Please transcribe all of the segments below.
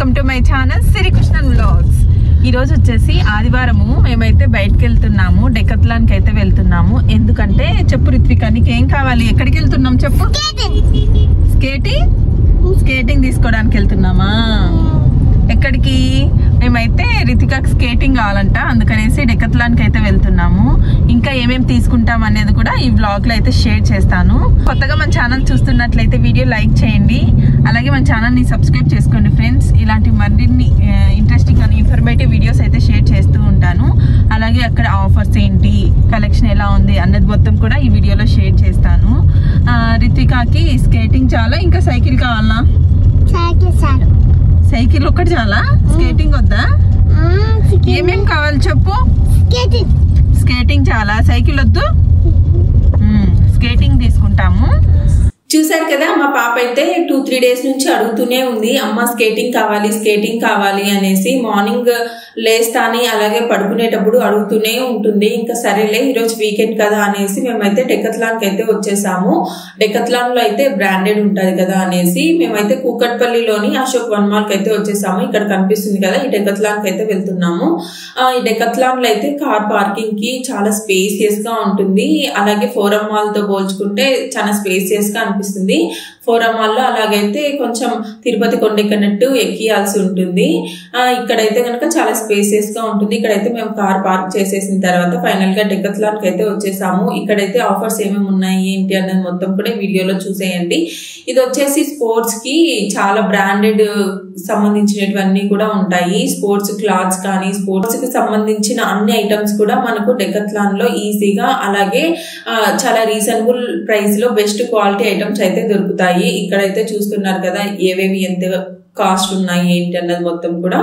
Welcome to my channel Srikrishnan vlogs. ఈ రోజు వచ్చేసి ఆదివారము మేమైతే బయటకు వెళ్తున్నాము, డెకత్లాన్ కి అయితే వెళ్తున్నాము. ఎందుకంటే చెప్పు రిత్విక, నీకు ఏం కావాలి? ఎక్కడికి వెళ్తున్నాం చెప్పు? స్కేటింగ్ తీసుకోవడానికి వెళ్తున్నామా? ఎక్కడికి? మేమైతే రితికాకి స్కేటింగ్ కావాలంట, అందుకనేసి డెకత్లాన్ కి అయితే వెళ్తున్నాము. ఇంకా ఏమేమి తీసుకుంటాం అనేది కూడా ఈ వ్లాగ్ లో అయితే షేర్ చేస్తాను. కొత్తగా మన ఛానల్ చూస్తున్నట్లయితే వీడియో లైక్ చేయండి, అలాగే మన ఛానల్ ని సబ్స్క్రైబ్ చేసుకోండి ఫ్రెండ్స్. ఇలాంటి మరిన్ని ఇంట్రెస్టింగ్ అండ్ ఇన్ఫర్మేటివ్ వీడియోస్ అయితే షేర్ చేస్తూ ఉంటాను. అలాగే అక్కడ ఆఫర్స్ ఏంటి, కలెక్షన్ ఎలా ఉంది అన్నది మొత్తం కూడా ఈ వీడియోలో షేర్ చేస్తాను. రితికాకి స్కేటింగ్ చాలా, ఇంకా సైకిల్ కావాలా? సైకిల్ ఒక్కటి చాలా, స్కేటింగ్ వద్దా? ఏమేం కావాలి చెప్పు? స్కేటింగ్ చాలా, సైకిల్ వద్దు. స్కేటింగ్ తీసుకుంటాము. చూసారు కదా, మా పాప అయితే 2-3 డేస్ నుంచి అడుగుతూనే ఉంది, అమ్మ స్కేటింగ్ కావాలి అనేసి. మార్నింగ్ లేస్తాని అలాగే పడుకునేటప్పుడు అడుగుతూనే ఉంటుంది. ఇంకా సరేలే ఈరోజు వీకెండ్ కదా అనేసి మేమైతే డెకత్లాన్ కి అయితే వచ్చేసాము. డెకత్లాన్ లో అయితే బ్రాండెడ్ ఉంటది కదా అనేసి మేమైతే కూకట్పల్లిలోని అశోక్ వన్ మాల్ కి అయితే వచ్చేసాము. ఇక్కడ కనిపిస్తుంది కదా, ఈ డెకత్లాన్ కి అయితే వెళ్తున్నాము. ఈ డెకత్లాన్ లో అయితే కార్ పార్కింగ్ కి చాలా స్పేసియస్ గా ఉంటుంది. అలాగే ఫోరం మాల్ తో పోల్చుకుంటే చాలా స్పేసియస్ గా అనిపిస్తుంది. ఫోరం మాల్ లో అలాగైతే కొంచెం తిరుపతి కొండ ఎక్కినట్టు ఎక్కియాల్సి ఉంటుంది. ఇక్కడైతే కనుక చాలా స్పేసియస్ గా ఉంటుంది. ఇక్కడైతే మేము కార్ పార్క్ చేసేసిన తర్వాత ఫైనల్ గా డెకత్లాన్ కి అయితే వచ్చేసాము. ఇక్కడైతే ఆఫర్స్ ఏమేమి ఉన్నాయి ఏంటి అన్నది మొత్తం కూడా వీడియోలో చూసేయండి. ఇది వచ్చేసి స్పోర్ట్స్ కి చాలా బ్రాండెడ్ సంబంధించినవన్నీ కూడా ఉంటాయి. స్పోర్ట్స్ క్లాత్స్ కానీ స్పోర్ట్స్ కి సంబంధించిన అన్ని ఐటమ్స్ కూడా మనకు డెకత్లాన్ లో ఈజీగా, అలాగే చాలా రీజనబుల్ ప్రైస్ లో బెస్ట్ క్వాలిటీ ఐటమ్స్ అయితే దొరుకుతాయి. ఇక్కడైతే చూస్తున్నారు కదా ఏవేవి ఎంత కాస్ట్ ఉన్నాయి ఏంటి అన్నది మొత్తం కూడా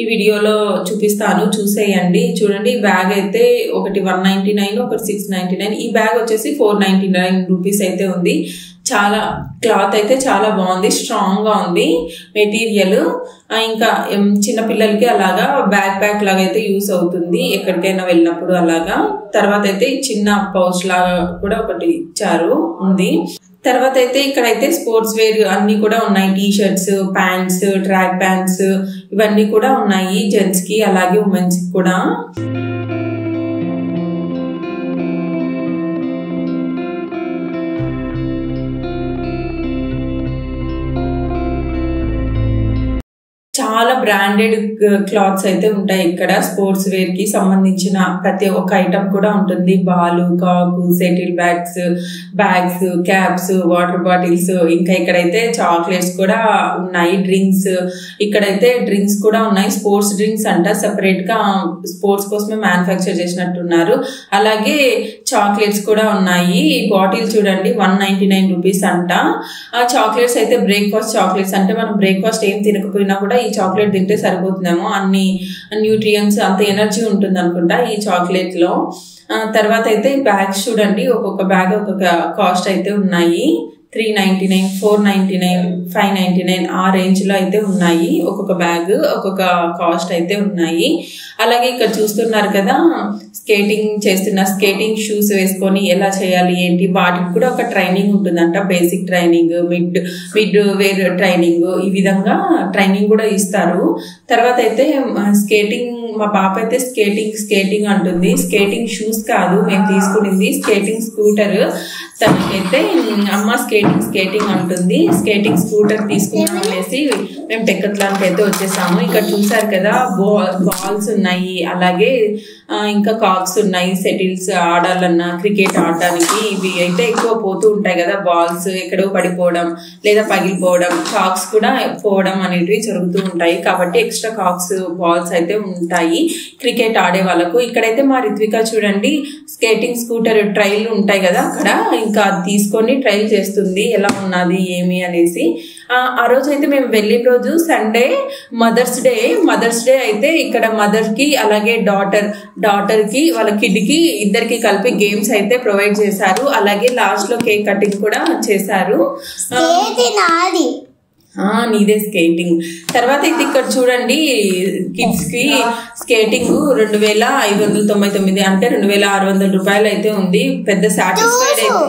ఈ వీడియోలో చూపిస్తాను, చూసేయండి. చూడండి, ఈ బ్యాగ్ అయితే ఒకటి 199, ఒకటి 699. ఈ బ్యాగ్ వచ్చేసి 499 రూపీస్ అయితే ఉంది. చాలా క్లాత్ అయితే చాలా బాగుంది, స్ట్రాంగ్ గా ఉంది మెటీరియల్. ఇంకా చిన్నపిల్లలకి అలాగా బ్యాక్ ప్యాక్ లాగా అయితే యూస్ అవుతుంది ఎక్కడికైనా వెళ్ళినప్పుడు అలాగా. తర్వాత అయితే చిన్న పౌచ్ లాగా కూడా ఒకటి ఇచ్చారు, ఉంది. తర్వాత అయితే ఇక్కడైతే స్పోర్ట్స్ వేర్ అన్ని కూడా ఉన్నాయి. T shirts, pants, track pants ఇవన్నీ కూడా ఉన్నాయి జెంట్స్ కి అలాగే ఉమెన్స్ కి కూడా. చాలా బ్రాండెడ్ క్లాత్స్ అయితే ఉంటాయి ఇక్కడ. స్పోర్ట్స్ వేర్ కి సంబంధించిన ప్రతి ఒక్క ఐటమ్ కూడా ఉంటుంది. బాలు, కాకు, settle bags, caps, water bottles, ఇంకా ఇక్కడైతే చాక్లెట్స్ కూడా ఉన్నాయి. డ్రింక్స్, ఇక్కడైతే డ్రింక్స్ కూడా ఉన్నాయి. స్పోర్ట్స్ డ్రింక్స్ అంట, సెపరేట్ గా స్పోర్ట్స్ కోసమే మ్యానుఫ్యాక్చర్ చేసినట్టున్నారు. అలాగే చాక్లెట్స్ కూడా ఉన్నాయి. బాటిల్ చూడండి 199 రూపీస్ అంట. ఆ చాక్లెట్స్ అయితే బ్రేక్ఫాస్ట్ చాక్లెట్స్, అంటే మనం బ్రేక్ఫాస్ట్ ఏం తినకపోయినా కూడా ఈ చాక్లెట్ తింటే సరిపోతుందేమో, అన్ని న్యూట్రియంట్స్, అంత ఎనర్జీ ఉంటుంది అనుకుంటా ఈ చాక్లెట్ లో. తర్వాత అయితే బ్యాగ్స్ చూడండి, ఒక్కొక్క బ్యాగ్ ఒక్కొక్క కాస్ట్ అయితే ఉన్నాయి. 399, 499, 599 ఆ రేంజ్ లో అయితే ఉన్నాయి. ఒక్కొక్క బ్యాగ్ ఒక్కొక్క కాస్ట్ అయితే ఉన్నాయి. అలాగే ఇక్కడ చూస్తున్నారు కదా, స్కేటింగ్ షూస్ వేసుకొని ఎలా చేయాలి ఏంటి, వాటికి కూడా ఒక ట్రైనింగ్ ఉంటుందంట. బేసిక్ ట్రైనింగ్, మిడ్ వేర్ ట్రైనింగ్, ఈ విధంగా ట్రైనింగ్ కూడా ఇస్తారు. తర్వాత అయితే స్కేటింగ్, మా పాప అయితే స్కేటింగ్ అంటుంది. స్కేటింగ్ షూస్ కాదు మేము తీసుకునింది, స్కేటింగ్ స్కూటర్. తనకైతే అమ్మ స్కేటింగ్ అంటుంది. స్కేటింగ్ స్కూటర్ తీసుకున్నాం అనేసి మేము డెకత్లాన్ కి అయితే వచ్చేసాము. ఇక్కడ చూసారు కదా, బాల్స్ ఉన్నాయి, అలాగే ఇంకా కాక్స్ ఉన్నాయి. సెటిల్స్ ఆడాలన్నా, క్రికెట్ ఆడడానికి ఇవి అయితే ఎక్కువ పోతూ ఉంటాయి కదా. బాల్స్ ఎక్కడో పడిపోవడం లేదా పగిలిపోవడం, కాక్స్ కూడా పోవడం అనేటివి జరుగుతూ ఉంటాయి. కాబట్టి ఎక్స్ట్రా కాక్స్, బాల్స్ అయితే ఉంటాయి క్రికెట్ ఆడే వాళ్ళకు. ఇక్కడైతే మా రిత్విక చూడండి, స్కేటింగ్ స్కూటర్ ట్రైల్ ఉంటాయి కదా అక్కడ, ఇంకా తీసుకొని ట్రైల్ చేస్తుంది ఎలా ఉన్నది ఏమి అనేసి. ఆ రోజు అయితే మేము వెళ్ళిన రోజు సండే, మదర్స్ డే అయితే ఇక్కడ మదర్ కి అలాగే డాటర్ కి వాళ్ళ కిడ్ కి ఇద్దరికి కలిపి గేమ్స్ అయితే ప్రొవైడ్ చేశారు. అలాగే లాస్ట్ లో కేక్ కటింగ్ కూడా చేశారు. నీదే స్కేటింగ్. తర్వాత అయితే ఇక్కడ చూడండి, కిడ్స్ కి స్కేటింగ్ 2599 అంటే 2600 రూపాయలు అయితే ఉంది. పెద్ద సాటిస్ఫైడ్ అయితే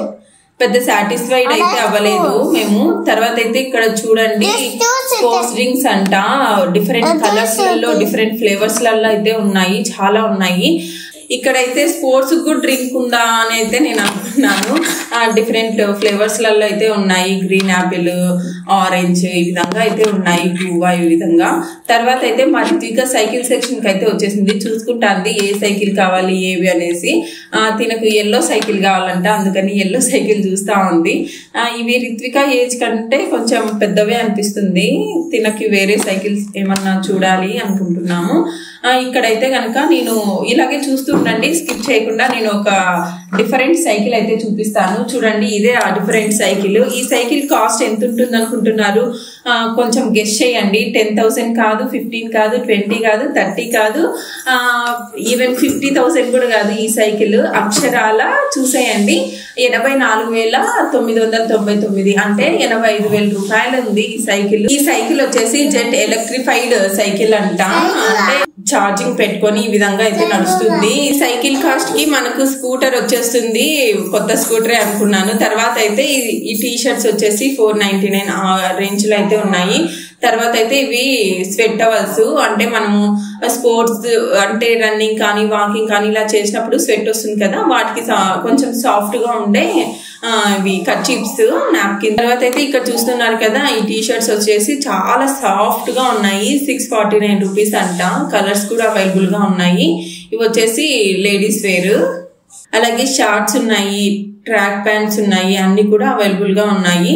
పెద్ద సాటిస్ఫైడ్ అయితే అవ్వలేదు మేము. తర్వాత అయితే ఇక్కడ చూడండి స్పోర్ట్స్ డ్రింక్స్ అంట, డిఫరెంట్ కలర్స్ లలో డిఫరెంట్ ఫ్లేవర్స్ లలో అయితే ఉన్నాయి, చాలా ఉన్నాయి. ఇక్కడైతే స్పోర్ట్స్ కు డ్రింక్ ఉందా అని అయితే నేను అనుకున్నాను. డిఫరెంట్ ఫ్లేవర్స్ లలో అయితే ఉన్నాయి, గ్రీన్ యాపిల్, ఆరెంజ్ ఈ విధంగా అయితే ఉన్నాయి, గువా ఈ విధంగా. తర్వాత అయితే మా రిత్విక సైకిల్ సెక్షన్ కి అయితే వచ్చేసింది, చూసుకుంటాంది ఏ సైకిల్ కావాలి ఏవి అనేసి. తినకు ఎల్లో సైకిల్ కావాలంట, అందుకని ఎల్లో సైకిల్ చూస్తా ఉంది. ఇవి రిత్విక ఏజ్ కంటే కొంచెం పెద్దవే అనిపిస్తుంది, తినకి వేరే సైకిల్స్ ఏమన్నా చూడాలి అనుకుంటున్నాము. ఇక్కడైతే కనుక నేను ఇలాగే చూస్తుండండి, స్కిప్ చేయకుండా నేను ఒక డిఫరెంట్ సైకిల్ అయితే చూపిస్తాను. చూడండి ఇదే ఆ డిఫరెంట్ సైకిల్. ఈ సైకిల్ కాస్ట్ ఎంత ఉంటుంది అనుకుంటున్నారు? కొంచెం గెస్ చేయండి. 10,000 కాదు, 15 కాదు, 20 కాదు, 30 కాదు, ఈవెన్ 50,000 కూడా కాదు. ఈ సైకిల్ అక్షరాల చూసేయండి 84,999, అంటే 85,000 రూపాయలు ఉంది ఈ సైకిల్. ఈ సైకిల్ వచ్చేసి జెట్ ఎలక్ట్రిఫైడ్ సైకిల్ అంట, అంటే ఛార్జింగ్ పెట్టుకొని ఈ విధంగా అయితే నడుస్తుంది. ఈ సైకిల్ కాస్ట్ కి మనకు స్కూటర్ వచ్చేస్తుంది, కొత్త స్కూటరే అనుకున్నాను. తర్వాత అయితే ఈ టీ షర్ట్స్ వచ్చేసి 499 ఆ రేంజ్ లో అయితే ఉన్నాయి. తర్వాత అయితే ఇవి స్వెట్ టవల్స్, అంటే మనము స్పోర్ట్స్ అంటే రన్నింగ్ కానీ వాకింగ్ కానీ ఇలా చేసినప్పుడు స్వెట్ వస్తుంది కదా, వాటికి కొంచెం సాఫ్ట్ గా ఉండే ఇవి కర్చీప్స్, నాప్కిన్. తర్వాత అయితే ఇక్కడ చూస్తున్నారు కదా, ఈ టీ షర్ట్స్ వచ్చేసి చాలా సాఫ్ట్ గా ఉన్నాయి, 649 రూపీస్ అంట. కలర్స్ కూడా అవైలబుల్ గా ఉన్నాయి. ఇవి వచ్చేసి లేడీస్ వేర్. అలాగే షార్ట్స్ ఉన్నాయి, ట్రాక్ ప్యాంట్స్ ఉన్నాయి, అన్ని కూడా అవైలబుల్ గా ఉన్నాయి.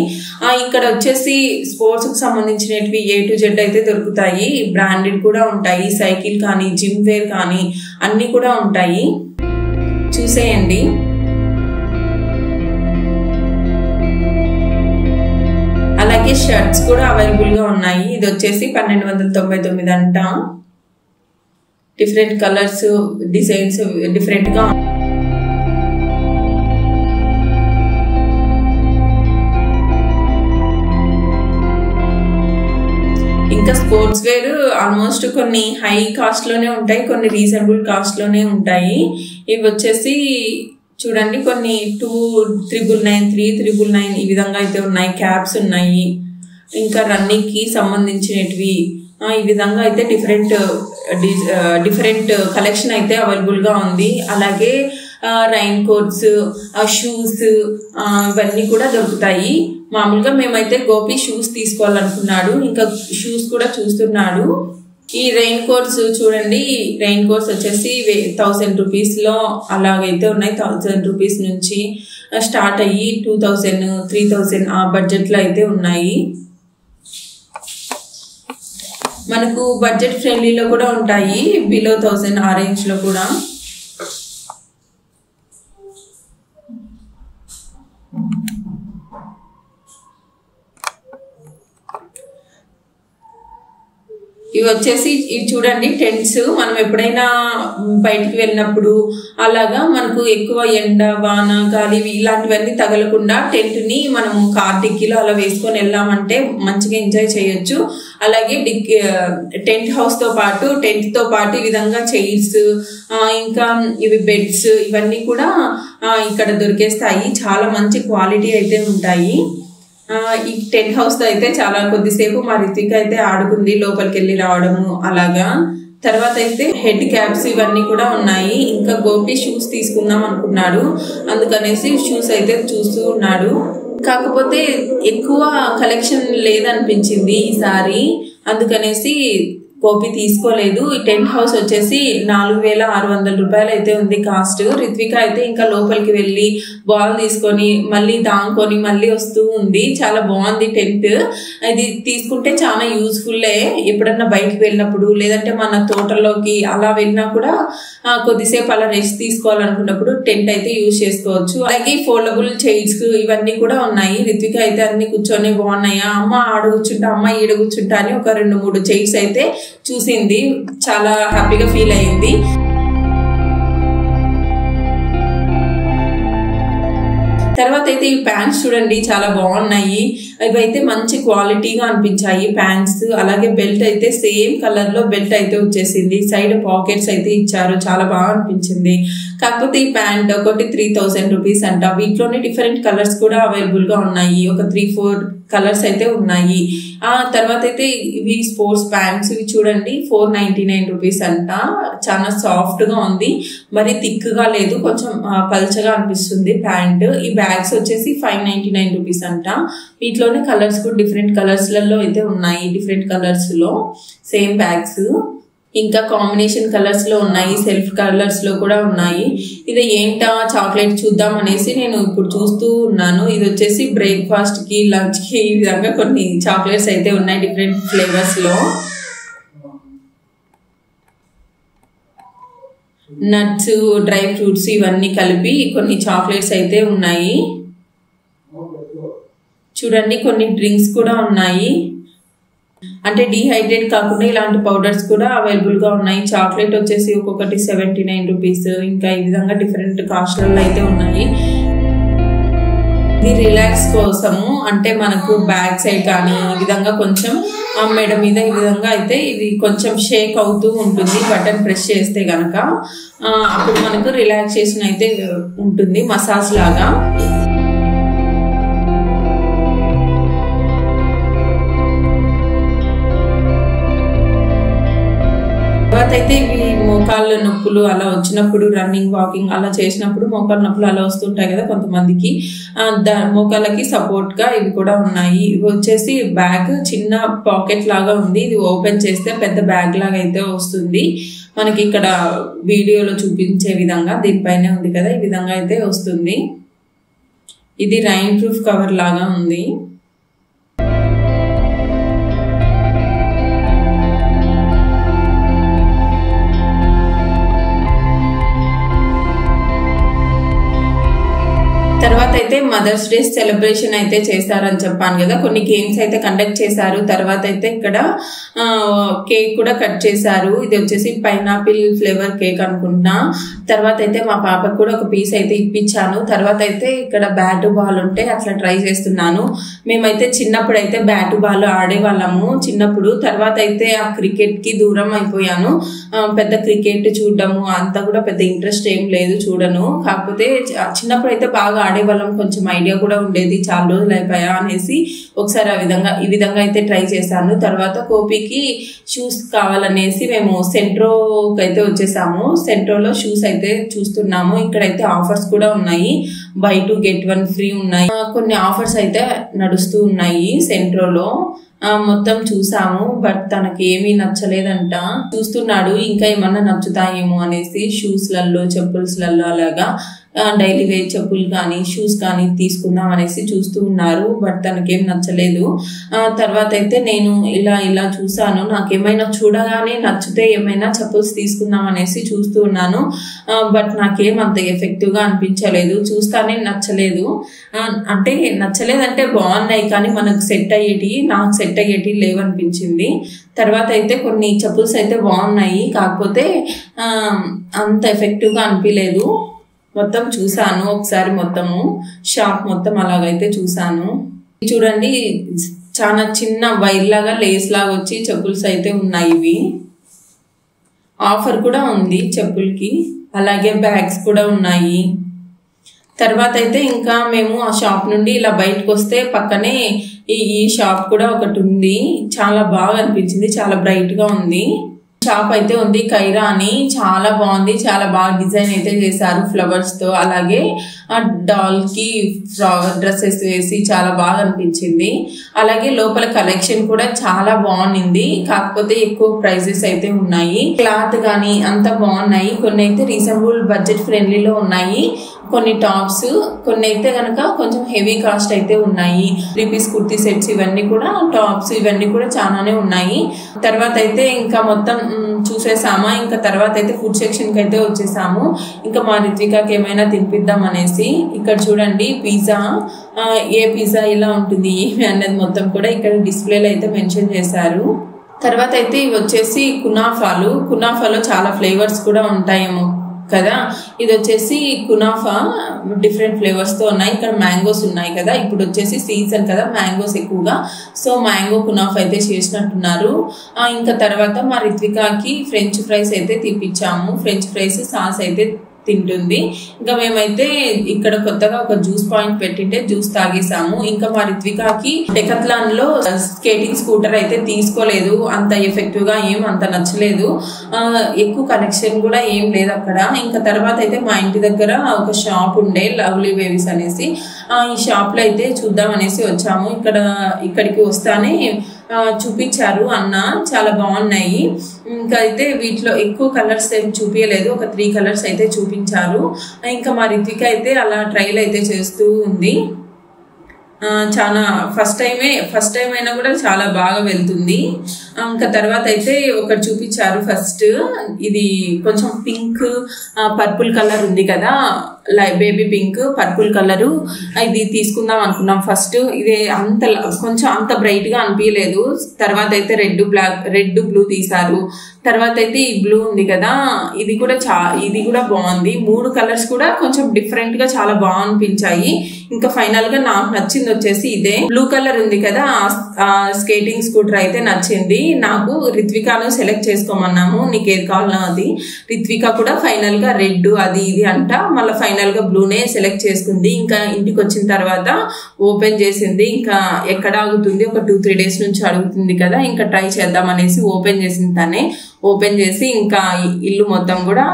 ఇక్కడ వచ్చేసి స్పోర్ట్స్ కు సంబంధించినవి A to Z అయితే దొరుకుతాయి, బ్రాండెడ్ కూడా ఉంటాయి. సైకిల్ కానీ జిమ్ వేర్ కానీ అన్ని కూడా ఉంటాయి, చూసేయండి. అలాగే షర్ట్స్ కూడా అవైలబుల్ గా ఉన్నాయి. ఇది వచ్చేసి 1299 అంట. డిఫరెంట్ కలర్స్, డిజైన్స్ డిఫరెంట్ గా. ఇంకా స్పోర్ట్స్ వేర్ ఆల్మోస్ట్ కొన్ని హై కాస్ట్ లోనే ఉంటాయి, కొన్ని రీజనబుల్ కాస్ట్ లోనే ఉంటాయి. ఇవి వచ్చేసి చూడండి కొన్ని 2,999, 3,999 ఈ విధంగా అయితే ఉన్నాయి. క్యాప్స్ ఉన్నాయి, ఇంకా రన్నింగ్ కి సంబంధించినవి ఈ విధంగా అయితే డిఫరెంట్ కలెక్షన్ అయితే అవైలబుల్ గా ఉంది. అలాగే రైన్ కోట్స్, షూస్ ఇవన్నీ కూడా దొరుకుతాయి. మామూలుగా మేమైతే గోపి షూస్ తీసుకోవాలనుకున్నాడు, ఇంకా షూస్ కూడా చూస్తున్నాడు. ఈ రెయిన్ కోట్స్ చూడండి, రెయిన్ కోట్స్ వచ్చేసి 1,000 రూపీస్ లో అలాగైతే ఉన్నాయి. 1,000 రూపీస్ నుంచి స్టార్ట్ అయ్యి 2,000, 3,000 ఆ బడ్జెట్ లో అయితే ఉన్నాయి. మనకు బడ్జెట్ ఫ్రెండ్లీలో కూడా ఉంటాయి, బిలో 1,000 ఆ రేంజ్ లో కూడా. ఇవి వచ్చేసి ఇవి చూడండి టెంట్స్. మనం ఎప్పుడైనా బయటికి వెళ్ళినప్పుడు అలాగా మనకు ఎక్కువ ఎండ, వాన, గాలి ఇలాంటివన్నీ తగలకుండా టెంట్ ని మనం కార్ డిక్కీలో అలా వేసుకొని వెళ్ళామంటే మంచిగా ఎంజాయ్ చేయొచ్చు. అలాగే టెంట్ హౌస్ తో పాటు టెంట్ తో పాటు ఈ విధంగా చైర్స్, ఇంకా ఇవి బెడ్స్ ఇవన్నీ కూడా ఇక్కడ దొరికేస్తాయి. చాలా మంచి క్వాలిటీ అయితే ఉంటాయి. ఈ టెంట్ హౌస్ తో అయితే చాలా కొద్దిసేపు మా రిత్విక అయితే ఆడుకుంది, లోపలికి వెళ్ళి రావడము అలాగా. తర్వాత అయితే హెడ్ క్యాప్స్ ఇవన్నీ కూడా ఉన్నాయి. ఇంకా గోపి షూస్ తీసుకుందాం అనుకున్నాడు, అందుకనేసి షూస్ అయితే చూస్తూ ఉన్నాడు. కాకపోతే ఎక్కువ కలెక్షన్ లేదనిపించింది ఈసారి, అందుకనేసి గోపి తీసుకోలేదు. ఈ టెంట్ హౌస్ వచ్చేసి 4,600 రూపాయలు అయితే ఉంది కాస్ట్. రిత్విక అయితే ఇంకా లోపలికి వెళ్ళి బాల్ తీసుకొని మళ్ళీ దాంకొని మళ్ళీ వస్తూ ఉంది. చాలా బాగుంది టెంట్. ఇది తీసుకుంటే చాలా యూజ్ఫుల్లే. ఎప్పుడన్నా బయటకు వెళ్ళినప్పుడు లేదంటే మన తోటలోకి అలా వెళ్ళినా కూడా కొద్దిసేపు అలా రెస్ట్ తీసుకోవాలనుకున్నప్పుడు టెంట్ అయితే యూజ్ చేసుకోవచ్చు. అలాగే ఫోల్డబుల్ చైర్స్ ఇవన్నీ కూడా ఉన్నాయి. రిత్విక అయితే అన్ని కూర్చొని బాగున్నాయా, అమ్మ ఆడ కూర్చుంటా, అమ్మ ఈడ కూర్చుంటా అని ఒక 2-3 చైర్స్ అయితే చూసింది. చాలా హ్యాపీగా ఫీల్ అయింది. తర్వాత అయితే ఈ ప్యాంట్స్ చూడండి చాలా బాగున్నాయి. ఇవైతే మంచి క్వాలిటీగా అనిపించాయి ప్యాంట్స్. అలాగే బెల్ట్ అయితే సేమ్ కలర్ లో బెల్ట్ అయితే వచ్చేసింది. సైడ్ పాకెట్స్ అయితే ఇచ్చారు, చాలా బాగా అనిపించింది. కాకపోతే ఈ ప్యాంట్ ఒకటి 3000 రూపీస్ అంట. వీటిలోనే డిఫరెంట్ కలర్స్ కూడా అవైలబుల్ గా ఉన్నాయి. ఒక 3-4 కలర్స్ అయితే ఉన్నాయి. తర్వాత అయితే ఇవి స్పోర్ట్స్ ప్యాంట్స్, ఇవి చూడండి 499 రూపీస్ అంట. చాలా సాఫ్ట్ గా ఉంది, మరి థిక్ గా లేదు, కొంచెం పల్చగా అనిపిస్తుంది ప్యాంట్. ఈ బ్యాగ్స్ వచ్చేసి 599 రూపీస్ అంట. వీటిలోనే కలర్స్ కూడా డిఫరెంట్ కలర్స్ లలో అయితే ఉన్నాయి, డిఫరెంట్ కలర్స్ లో సేమ్ బ్యాగ్స్. ఇంకా కాంబినేషన్ కలర్స్ లో ఉన్నాయి, సెల్ఫ్ కలర్స్ లో కూడా ఉన్నాయి. ఇది ఏంటా చాక్లెట్ చూద్దాం అనేసి నేను ఇప్పుడు చూస్తూ ఉన్నాను. ఇది వచ్చేసి బ్రేక్ఫాస్ట్ కి, లంచ్ కి ఈ విధంగా కొన్ని చాక్లెట్స్ అయితే ఉన్నాయి డిఫరెంట్ ఫ్లేవర్స్ లో. నట్స్, డ్రై ఫ్రూట్స్ ఇవన్నీ కలిపి కొన్ని చాక్లెట్స్ అయితే ఉన్నాయి. చూడండి కొన్ని డ్రింక్స్ కూడా ఉన్నాయి, అంటే డీహైడ్రేట్ కాకుండా ఇలాంటి పౌడర్స్ కూడా అవైలబుల్ గా ఉన్నాయి. చాక్లెట్ వచ్చేసి ఒక్కొక్కటి 79 రూపీస్. ఇంకా ఈ విధంగా డిఫరెంట్ కాస్ట్లలో అయితే ఉన్నాయి. ఇది రిలాక్స్ కోసము, అంటే మనకు బ్యాక్ సైడ్ కానీ ఈ విధంగా కొంచెం మెడ మీద ఈ విధంగా అయితే ఇది కొంచెం షేక్ అవుతూ ఉంటుంది బటన్ ప్రెస్ చేస్తే గనక. అప్పుడు మనకు రిలాక్సేషన్ అయితే ఉంటుంది, మసాజ్ లాగా. తర్వాత అయితే ఇవి మోకాళ్ళ నొప్పులు అలా వచ్చినప్పుడు, రన్నింగ్ వాకింగ్ అలా చేసినప్పుడు మోకాళ్ళ నొప్పులు అలా వస్తుంటాయి కదా కొంతమందికి, మోకాళ్ళకి సపోర్ట్ గా ఇవి కూడా ఉన్నాయి. ఇవి వచ్చేసి బ్యాగ్ చిన్న పాకెట్ లాగా ఉంది. ఇది ఓపెన్ చేస్తే పెద్ద బ్యాగ్ లాగా అయితే వస్తుంది మనకి. ఇక్కడ వీడియోలో చూపించే విధంగా దీనిపైనే ఉంది కదా, ఈ విధంగా అయితే వస్తుంది. ఇది రైన్ ప్రూఫ్ కవర్ లాగా ఉంది. తర్వాత అయితే మదర్స్ డే సెలబ్రేషన్ అయితే చేస్తారని చెప్పాను కదా, కొన్ని గేమ్స్ అయితే కండక్ట్ చేశారు. తర్వాత అయితే ఇక్కడ కేక్ కూడా కట్ చేశారు. ఇది వచ్చేసి పైనాపిల్ ఫ్లేవర్ కేక్ అనుకుంటున్నా. తర్వాత అయితే మా పాపకు కూడా ఒక పీస్ అయితే ఇప్పించాను. తర్వాత అయితే ఇక్కడ బ్యాట్ బాల్ ఉంటే అట్లా ట్రై చేస్తున్నాను. మేమైతే చిన్నప్పుడు అయితే బ్యాట్ బాల్ ఆడేవాళ్ళము చిన్నప్పుడు. తర్వాత అయితే ఆ క్రికెట్ కి దూరం అయిపోయాను. పెద్ద క్రికెట్ చూడడము అంతా కూడా పెద్ద ఇంట్రెస్ట్ ఏం లేదు, చూడను. కాకపోతే చిన్నప్పుడు అయితే బాగా ఆడేవాళ్ళం, కొంచెం ఐడియా కూడా ఉండేది. చాలా రోజులు అయిపోయా అనేసి ఒకసారి ఈ విధంగా అయితే ట్రై చేశాను. తర్వాత కోపికి షూస్ కావాలనేసి మేము సెంట్రోకి అయితే వచ్చేసాము. సెంట్రోలో షూస్ అయితే చూస్తున్నాము. ఇక్కడైతే ఆఫర్స్ కూడా ఉన్నాయి, బై 2 get 1 ఫ్రీ ఉన్నాయి. కొన్ని ఆఫర్స్ అయితే నడుస్తూ ఉన్నాయి సెంట్రోలో. మొత్తం చూసాము, బట్ తనకి ఏమీ నచ్చలేదంట. చూస్తున్నాడు ఇంకా ఏమన్నా నచ్చుతాయేమో అనేసి షూస్ లలో, చెప్పుల్స్ లలో అలాగా డైలీ వేర్ చెప్పులు కానీ షూస్ కానీ తీసుకుందాం అనేసి చూస్తూ ఉన్నారు. బట్ తనకేం నచ్చలేదు. తర్వాత అయితే నేను ఇలా చూసాను, నాకేమైనా చూడగానే నచ్చితే ఏమైనా చెప్పుల్స్ తీసుకుందాం అనేసి చూస్తూ ఉన్నాను. బట్ నాకేం అంత ఎఫెక్టివ్ గా అనిపించలేదు, చూస్తానే నచ్చలేదు. అంటే నచ్చలేదంటే బాగున్నాయి కానీ మనకు నాకు సెట్ అయ్యేటి లేవనిపించింది. తర్వాత అయితే కొన్ని చెప్పుల్స్ అయితే బాగున్నాయి, కాకపోతే అంత ఎఫెక్టివ్ గా అనిపించలేదు. మొత్తం చూసాను ఒకసారి, మొత్తము షాప్ మొత్తం అలాగైతే చూసాను. చూడండి చాలా చిన్న వైర్ లాగా లేస్ లాగా వచ్చి చెప్పుల్స్ అయితే ఉన్నాయి. ఇవి ఆఫర్ కూడా ఉంది చెప్పులకి. అలాగే బ్యాగ్స్ కూడా ఉన్నాయి. తర్వాత అయితే ఇంకా మేము ఆ షాప్ నుండి ఇలా బయటకు వస్తే పక్కనే ఈ షాప్ కూడా ఒకటి ఉంది. చాలా బాగా అనిపించింది, చాలా బ్రైట్ గా ఉంది. షాప్ అయితే ఉంది, కైరా అని. చాలా బాగుంది, చాలా బాగా డిజైన్ అయితే చేశారు ఫ్లవర్స్ తో. అలాగే ఆ డాల్ కి డ్రెస్సెస్ వేసి చాలా బాగా అనిపించింది. అలాగే లోపల కలెక్షన్ కూడా చాలా బాగుంది, కాకపోతే ఎక్కువ ప్రైజెస్ అయితే ఉన్నాయి. క్లాత్ గానీ అంతా బాగున్నాయి. కొన్ని అయితే రీజనబుల్ బడ్జెట్ ఫ్రెండ్లీలో ఉన్నాయి. కొన్ని టాప్స్, కొన్ని అయితే కనుక కొంచెం హెవీ కాస్ట్ అయితే ఉన్నాయి. 3 piece కుర్తీ సెట్స్ ఇవన్నీ కూడా, టాప్స్ ఇవన్నీ కూడా చాలానే ఉన్నాయి. తర్వాత అయితే ఇంకా మొత్తం చూసేసామా. ఇంకా తర్వాత అయితే ఫుడ్ సెక్షన్ కి అయితే వచ్చేసాము. ఇంకా మా రిత్వికాకి ఏమైనా తినిపిద్దాం అనేసి. ఇక్కడ చూడండి పిజ్జా, ఏ పిజ్జా ఇలా ఉంటుంది ఏమి అనేది మొత్తం కూడా ఇక్కడ డిస్ప్లేలో అయితే మెన్షన్ చేశారు. తర్వాత అయితే ఇవి వచ్చేసి కునాఫాలో చాలా ఫ్లేవర్స్ కూడా ఉంటాయేమో కదా. ఇది వచ్చేసి కునాఫా డిఫరెంట్ ఫ్లేవర్స్ తో ఉన్నాయి. ఇక్కడ మ్యాంగోస్ ఉన్నాయి కదా, ఇప్పుడు వచ్చేసి సీజన్ కదా మ్యాంగోస్ ఎక్కువగా, సో మ్యాంగో కునాఫా అయితే చేసినట్టున్నారు. ఇంకా తర్వాత మా రిత్వికాకి ఫ్రెంచ్ ఫ్రైస్ అయితే తీపిచ్చాము. ఫ్రెంచ్ ఫ్రైస్ సాస్ అయితే తింటుంది. ఇంకా మేమైతే ఇక్కడ కొత్తగా ఒక జ్యూస్ పాయింట్ పెట్టింటే జ్యూస్ తాగేసాము. ఇంకా మా రిత్వికాకి డెకత్లాన్ లో స్కేటింగ్ స్కూటర్ అయితే తీసుకోలేదు, అంత ఎఫెక్టివ్ గా ఏం అంత నచ్చలేదు, ఎక్కువ కలెక్షన్ కూడా ఏం లేదు అక్కడ. ఇంకా తర్వాత అయితే మా ఇంటి దగ్గర ఒక షాప్ ఉండే లవ్లీ బేబీస్ అనేసి, ఈ షాప్ లో అయితే చూద్దాం అనేసి వచ్చాము. ఇక్కడికి వస్తానే చూపించారు అన్న, చాలా బాగున్నాయి. ఇంకా అయితే వీటిలో ఎక్కువ కలర్స్ ఏం చూపించలేదు, ఒక 3 కలర్స్ అయితే చూపించారు. ఇంకా మా రిత్విక అయితే అలా ట్రైల్ అయితే చేస్తూ ఉంది. చాలా ఫస్ట్ టైం అయినా కూడా చాలా బాగా వెళ్తుంది. ఇంకా తర్వాత అయితే ఒకటి చూపించారు. ఫస్ట్ ఇది కొంచెం పింక్ పర్పుల్ కలర్ ఉంది కదా, బేబీ పింక్ పర్పుల్ కలరు, ఇది తీసుకుందాం అనుకున్నాం ఫస్ట్. ఇది కొంచెం అంత బ్రైట్ గా అనిపించలేదు. తర్వాత అయితే రెడ్ బ్లూ తీసారు. తర్వాత అయితే ఈ బ్లూ ఉంది కదా, ఇది కూడా బాగుంది. 3 కలర్స్ కూడా కొంచెం డిఫరెంట్ గా చాలా బాగా అనిపించాయి. ఇంకా ఫైనల్ గా నాకు నచ్చింది వచ్చేసి ఇదే బ్లూ కలర్ ఉంది కదా, స్కేటింగ్ స్కూటర్ అయితే నచ్చింది నాకు. రిత్వికాను సెలెక్ట్ చేసుకోమన్నాము, నీకు ఏది కావాలన్నా అది. రిత్విక కూడా ఫైనల్ గా రెడ్ అది ఇది అంట, మళ్ళీ ఫైనల్ గా బ్లూనే సెలెక్ట్ చేసుకుంది. ఇంకా ఇంటికి వచ్చిన తర్వాత ఓపెన్ చేసింది. ఇంకా ఎక్కడ ఆగుతుంది, ఒక 2-3 డేస్ నుంచి అడుగుతుంది కదా, ఇంకా ట్రై చేద్దాం అనేసి ఓపెన్ చేసింది తనే. ఓపెన్ చేసి ఇంకా ఇల్లు మొత్తం కూడా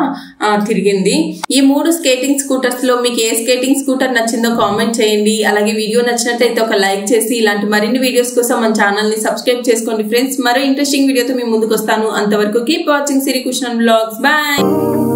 తిరిగింది. ఈ 3 స్కేటింగ్ స్కూటర్స్ లో మీకు ఏ స్కేటింగ్ స్కూటర్ నచ్చిందో కామెంట్ చేయండి. అలాగే వీడియో నచ్చినట్లయితే ఒక లైక్ చేసి ఇలాంటి మరిన్ని వీడియోస్ కోసం మన ఛానల్ ని సబ్స్క్రైబ్ చేసుకోండి ఫ్రెండ్స్. మరో ఇంట్రెస్టింగ్ వీడియోతో మీ ముందుకు వస్తాను. అంతవరకు కీప్ వాచింగ్ సిరి కృష్ణన్ వ్లాగ్స్. బాయ్.